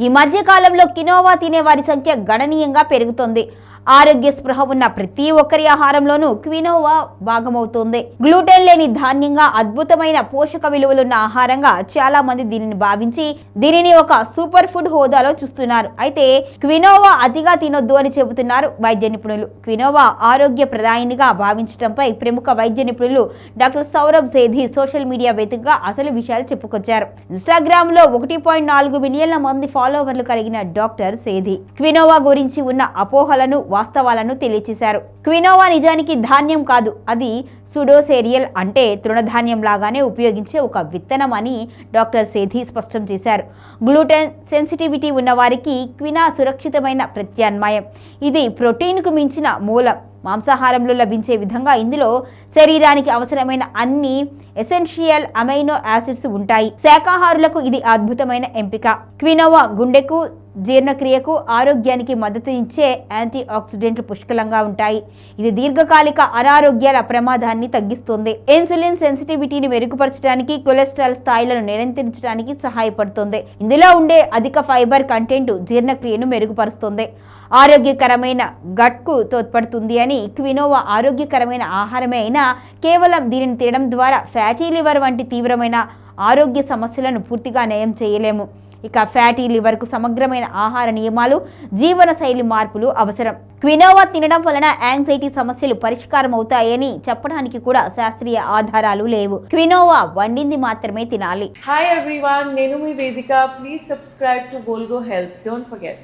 ఈ మధ్య కాలంలో కినోవా తినే వారి సంఖ్య గణనీయంగా పెరుగుతోంది. ఆరోగ్య స్పృహ ఉన్న ప్రతి ఒక్కరి ఆహారంలోనూ క్వినోవా భాగమవుతోంది. గ్లూటెన్ లేని ధాన్యంగా, అద్భుతమైన పోషక విలువలున్న ఆహారంగా చాలా మంది దీనిని భావించి దీనిని ఒక సూపర్ ఫుడ్ హోదాలో చూస్తున్నారు. అయితే క్వినోవా అతిగా తినొద్దు అని చెబుతున్నారు వైద్య నిపుణులు. క్వినోవా ఆరోగ్య ప్రదాయినిగా భావించడంపై ప్రముఖ వైద్య నిపుణులు doctor Saurabh Sethi social media వేదికగా అసలు విషయాలు చెప్పుకొచ్చారు. ఇన్స్టాగ్రామ్ లో 1.4 మిలియన్ల మంది ఫాలోవర్లు కలిగిన డాక్టర్ సేథి క్వినోవా గురించి ఉన్న అపోహలను, వాస్తవాలను తెలియచేశారు. క్వినోవా నిజానికి ధాన్యం కాదు, అది సుడోసేరియల్ అంటే తృణధాన్యం లాగానే ఉపయోగించే ఒక విత్తనం అని డాక్టర్ సేథి స్పష్టం చేశారు. గ్లూటెన్ సెన్సిటివిటీ ఉన్న వారికి క్వినా సురక్షితమైన ప్రత్యామ్నాయం. ఇది ప్రోటీన్కు మించిన మూలం. మాంసాహారంలో లభించే విధంగా ఇందులో శరీరానికి అవసరమైన అన్ని ఎసెన్షియల్ అమైనో యాసిడ్స్ ఉంటాయి. శాకాహారులకు ఇది అద్భుతమైన ఎంపిక. క్వినోవా గుండెకు, జీర్ణక్రియకు, ఆరోగ్యానికి మద్దతు ఇచ్చే యాంటీ ఆక్సిడెంట్లు పుష్కలంగా ఉంటాయి. ఇది దీర్ఘకాలిక అనారోగ్యాల ప్రమాదాన్ని తగ్గిస్తుంది. ఇన్సులిన్ సెన్సిటివిటీని మెరుగుపరచడానికి, కొలెస్ట్రాల్ స్థాయిలను నియంత్రించడానికి సహాయపడుతుంది. ఇందులో ఉండే అధిక ఫైబర్ కంటెంట్ జీర్ణక్రియను మెరుగుపరుస్తుంది, ఆరోగ్యకరమైన గట్కు తోడ్పడుతుంది అని. క్వినోవా ఆరోగ్యకరమైన ఆహారమే అయినా కేవలం దీనిని తినడం ద్వారా ఫ్యాటీ లివర్ వంటి తీవ్రమైన ఆరోగ్య సమస్యలను పూర్తిగా నయం చేయలేము. ఇక ఫ్యాటీ లివర్కు సమగ్రమైన ఆహార నియమాలు, జీవన శైలి మార్పులు అవసరం. క్వినోవా తినడం వలన యాంగ్జైటీ సమస్యలు పరిష్కారం అవుతాయని చెప్పడానికి కూడా శాస్త్రీయ ఆధారాలు లేవు. క్వినోవా వండింది మాత్రమే తినాలి. హాయ్ ఎవ్రీవన్, నేను మీ Vedika. Please subscribe to Golgo health. Don't forget.